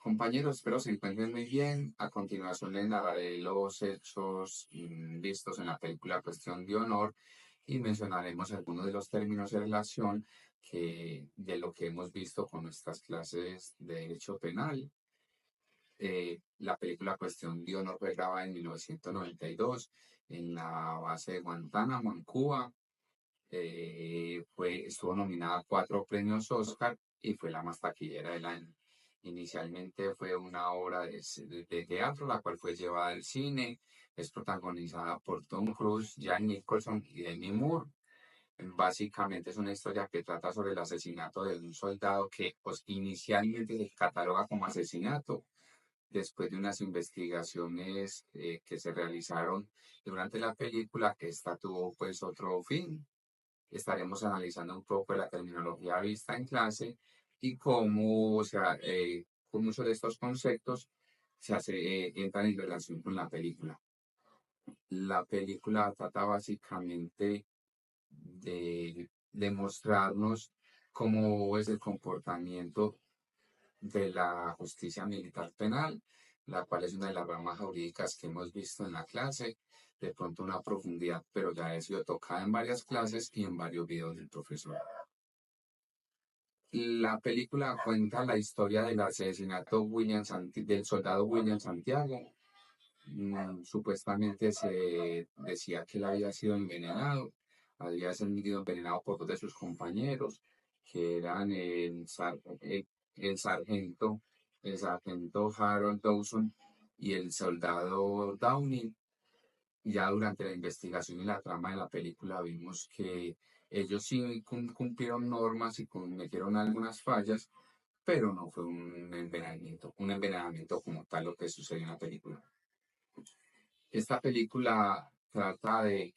Compañeros, espero se encuentren muy bien. A continuación les narraré los hechos vistos en la película Cuestión de Honor y mencionaremos algunos de los términos de relación de lo que hemos visto con nuestras clases de Derecho Penal. La película Cuestión de Honor fue grabada en 1992 en la base de Guantánamo, en Cuba. Estuvo nominada a 4 premios Oscar y fue la más taquillera del año. Inicialmente fue una obra de teatro, la cual fue llevada al cine. Es protagonizada por Tom Cruise, Jack Nicholson y Demi Moore. Básicamente es una historia que trata sobre el asesinato de un soldado que pues, inicialmente se cataloga como asesinato. Después de unas investigaciones que se realizaron durante la película, que esta tuvo pues otro fin. Estaremos analizando un poco la terminología vista en clase y cómo, con muchos de estos conceptos entran en relación con la película. La película trata básicamente de mostrarnos cómo es el comportamiento de la justicia militar penal, la cual es una de las ramas jurídicas que hemos visto en la clase, de pronto una profundidad, pero ya ha sido tocada en varias clases y en varios videos del profesor. La película cuenta la historia del asesinato del soldado William Santiago. Supuestamente se decía que él había sido envenenado, había sido envenenado por dos de sus compañeros, que eran el sargento, el sargento Harold Dawson y el soldado Downey. Ya durante la investigación y la trama de la película vimos que ellos sí cumplieron normas y cometieron algunas fallas, pero no fue un envenenamiento como tal lo que sucedió en la película. Esta película trata de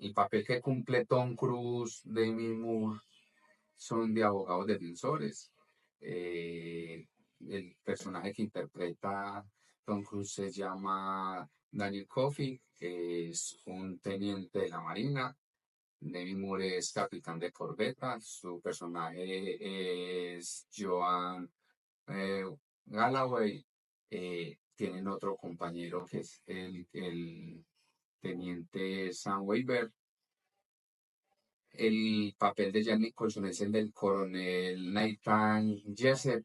el papel que cumple Tom Cruise, Demi Moore, son de abogados defensores. El personaje que interpreta Tom Cruise se llama Daniel Coffey, que es un teniente de la Marina. Demi Moore es capitán de corbeta. Su personaje es Joan eh, Galloway. Tienen otro compañero que es el teniente Sam Weaver. El papel de Jack Nicholson es el del coronel Nathan Jessup,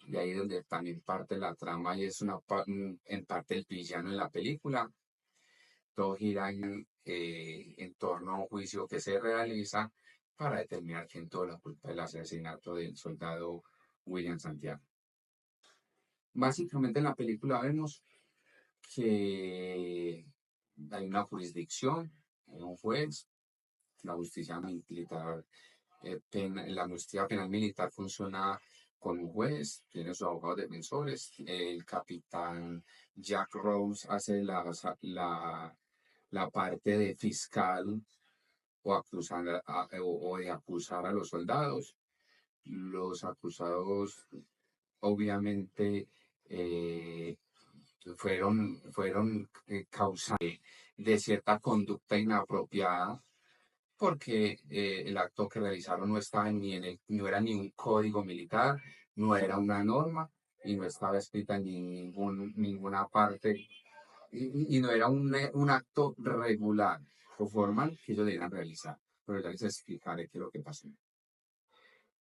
de ahí donde también parte la trama y es en parte el villano en la película. Todo gira en torno a un juicio que se realiza para determinar quién tuvo la culpa del asesinato del soldado William Santiago. Básicamente en la película vemos que hay una jurisdicción, hay un juez, la justicia militar, la justicia penal militar funciona con un juez, tiene sus abogados defensores, el capitán Jack Rose hace la parte de fiscal o de acusar a los soldados. Los acusados obviamente eh, fueron causantes de cierta conducta inapropiada porque el acto que realizaron no estaba no era ni un código militar, no era una norma y no estaba escrita en ninguna parte y no era un acto regular o formal que ellos debían realizar. Pero ya les explicaré qué es lo que pasó.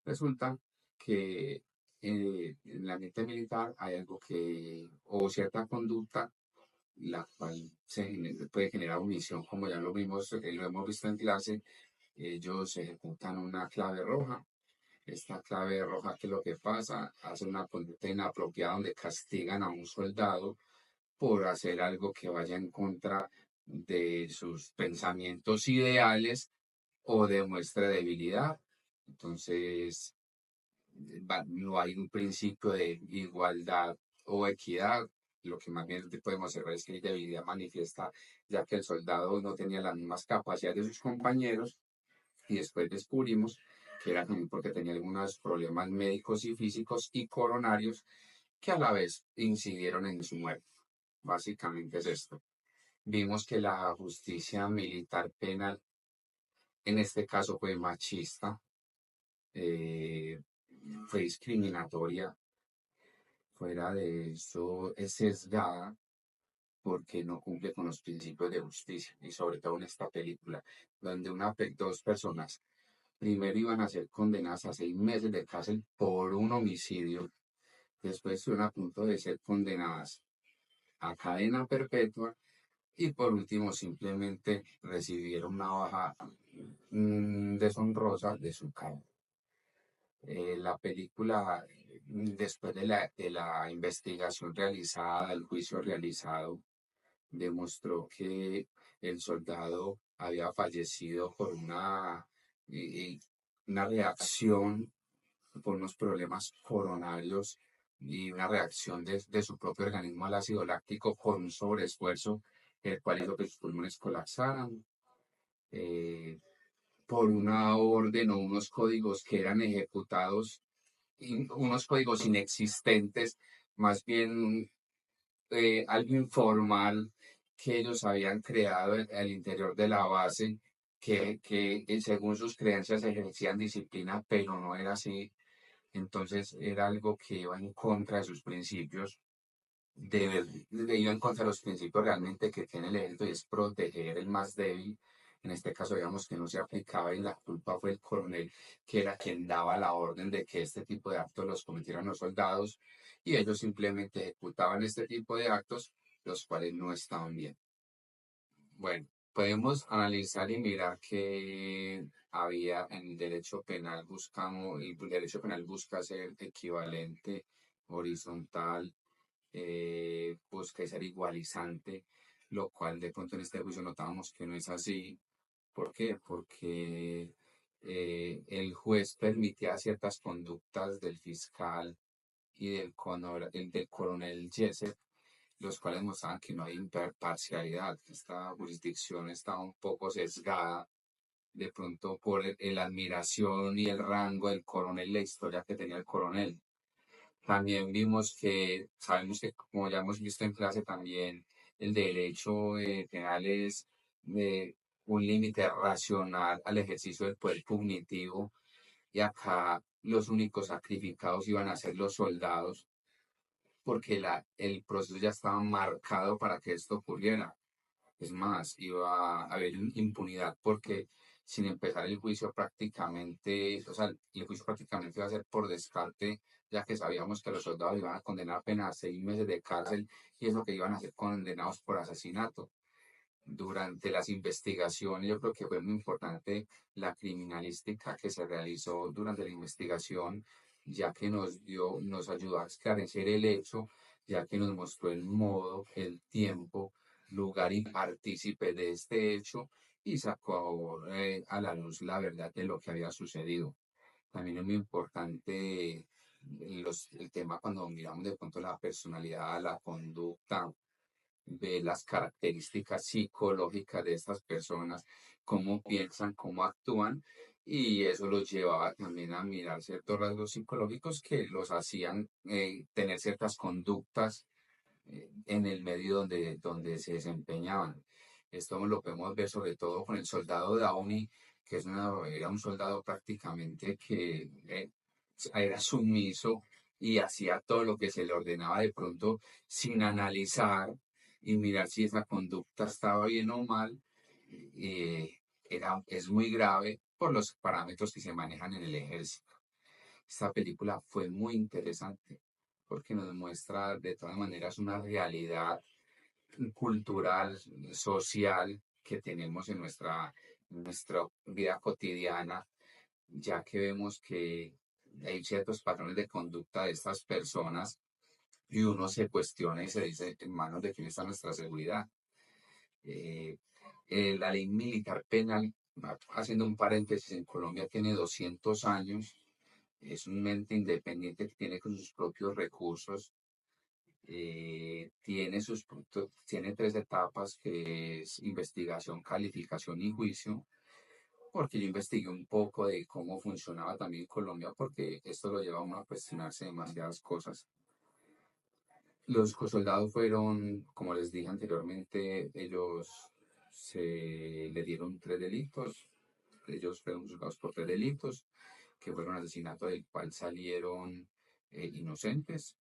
Resulta que en el ambiente militar hay algo o cierta conducta, la cual puede generar omisión, como ya lo hemos visto en clase. Ellos ejecutan una clave roja. Esta clave roja, ¿qué es lo que pasa? Hace una conducta inapropiada donde castigan a un soldado por hacer algo que vaya en contra de sus pensamientos ideales o demuestre debilidad. Entonces, no hay un principio de igualdad o equidad. Lo que más bien podemos observar es que hay debilidad manifiesta, ya que el soldado no tenía las mismas capacidades de sus compañeros y después descubrimos que era también porque tenía algunos problemas médicos y físicos y coronarios que a la vez incidieron en su muerte. Básicamente es esto. Vimos que la justicia militar penal en este caso fue machista, eh, fue discriminatoria, fuera de eso es sesgada porque no cumple con los principios de justicia y sobre todo en esta película, donde dos personas primero iban a ser condenadas a 6 meses de cárcel por un homicidio, después estuvieron a punto de ser condenadas a cadena perpetua y por último simplemente recibieron una baja deshonrosa de su cargo. La película, después de la investigación realizada, el juicio realizado, demostró que el soldado había fallecido por y- una reacción, por unos problemas coronarios y una reacción de su propio organismo al ácido láctico por un sobreesfuerzo, el cual hizo que sus pulmones colapsaran. eh, por una orden o unos códigos que eran ejecutados, unos códigos inexistentes, más bien algo informal que ellos habían creado al interior de la base, que según sus creencias ejercían disciplina, pero no era así. Entonces era algo que iba en contra de sus principios, iba en contra de los principios realmente que tiene el ejército y es proteger el más débil. En este caso, digamos que no se aplicaba y la culpa fue el coronel, que era quien daba la orden de que este tipo de actos los cometieran los soldados y ellos simplemente ejecutaban este tipo de actos, los cuales no estaban bien. Bueno, podemos analizar y mirar que había en el derecho penal el derecho penal busca ser equivalente, horizontal, busca ser igualizante, lo cual de pronto en este juicio notamos que no es así. ¿Por qué? Porque el juez permitía ciertas conductas del fiscal y del coronel Jessup, los cuales mostraban que no hay imparcialidad, que esta jurisdicción estaba un poco sesgada de pronto por la admiración y el rango del coronel, la historia que tenía el coronel. También vimos sabemos que como ya hemos visto en clase también, el derecho penal es un límite racional al ejercicio del poder cognitivo y acá los únicos sacrificados iban a ser los soldados porque el proceso ya estaba marcado para que esto ocurriera. Es más, iba a haber impunidad porque sin empezar el juicio prácticamente, o sea, el juicio prácticamente iba a ser por descarte, ya que sabíamos que los soldados iban a condenar apenas a 6 meses de cárcel y eso que iban a ser condenados por asesinato. Durante las investigaciones, yo creo que fue muy importante la criminalística que se realizó durante la investigación, ya que nos ayudó a esclarecer el hecho, ya que nos mostró el modo, el tiempo, lugar y partícipe de este hecho y sacó a la luz la verdad de lo que había sucedido. También es muy importante el tema cuando miramos de pronto la personalidad, la conducta, de las características psicológicas de estas personas, cómo piensan, cómo actúan, y eso los llevaba también a mirar ciertos rasgos psicológicos que los hacían tener ciertas conductas en el medio donde se desempeñaban. Esto lo podemos ver sobre todo con el soldado Downey, que era un soldado prácticamente que era sumiso y hacía todo lo que se le ordenaba de pronto sin analizar y mirar si esa conducta estaba bien o mal. eh, es muy grave por los parámetros que se manejan en el ejército. Esta película fue muy interesante porque nos muestra de todas maneras una realidad cultural, social que tenemos en nuestra vida cotidiana, ya que vemos que hay ciertos patrones de conducta de estas personas y uno se cuestiona y se dice, ¿en manos de quién está nuestra seguridad? Eh, la ley militar penal, haciendo un paréntesis, en Colombia tiene 200 años, es un ente independiente que tiene con sus propios recursos, tiene 3 etapas que es investigación, calificación y juicio, porque yo investigué un poco de cómo funcionaba también Colombia, porque esto lo lleva a uno a cuestionarse demasiadas cosas. Los soldados fueron, como les dije anteriormente, ellos se le dieron 3 delitos, ellos fueron juzgados por 3 delitos, que fueron asesinato del cual salieron inocentes,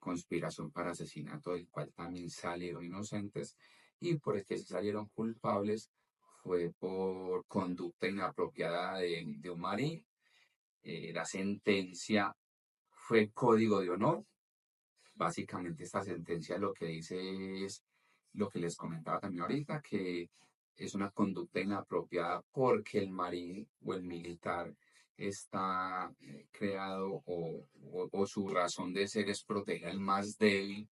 conspiración para asesinato del cual también salieron inocentes y por el que se salieron culpables fue por conducta inapropiada de un marín. La sentencia fue código de honor. Básicamente esta sentencia lo que dice es lo que les comentaba también ahorita, que es una conducta inapropiada porque el marín o el militar está creado o su razón de ser es proteger al más débil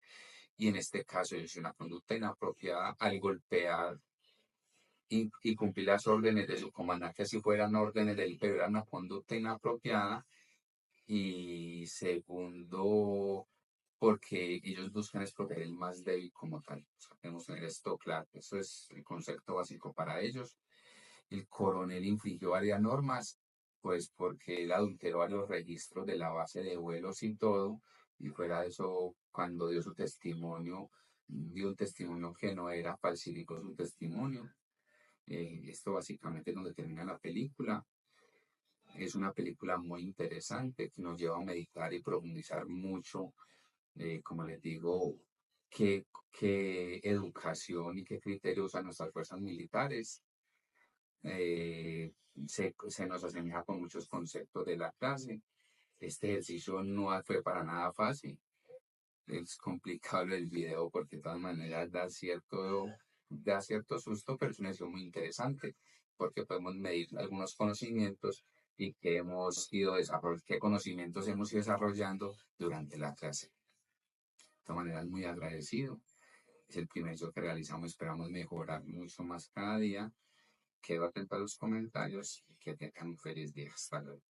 y en este caso es una conducta inapropiada al golpear y cumplir las órdenes de su comandante, si fueran órdenes del pero era una conducta inapropiada y segundo, porque ellos buscan es proteger el más débil como tal. O sea, debemos tener esto claro. Eso es el concepto básico para ellos. El coronel infringió varias normas, pues porque él adulteró varios registros de la base de vuelos y todo. Y fuera de eso, cuando dio un testimonio que no era, falsificó su testimonio. Esto básicamente es donde termina la película. Es una película muy interesante que nos lleva a meditar y profundizar mucho, como les digo, qué educación y qué criterios usan nuestras fuerzas militares. Eh, se nos asemeja con muchos conceptos de la clase. Este ejercicio no fue para nada fácil. Es complicado el video porque de todas maneras da cierto susto, pero es un ejercicio muy interesante porque podemos medir algunos conocimientos y qué conocimientos hemos ido desarrollando durante la clase. De todas maneras, muy agradecido. Es el primer show que realizamos, esperamos mejorar mucho más cada día. Quedo atento a los comentarios y que tengan un feliz día. Hasta luego.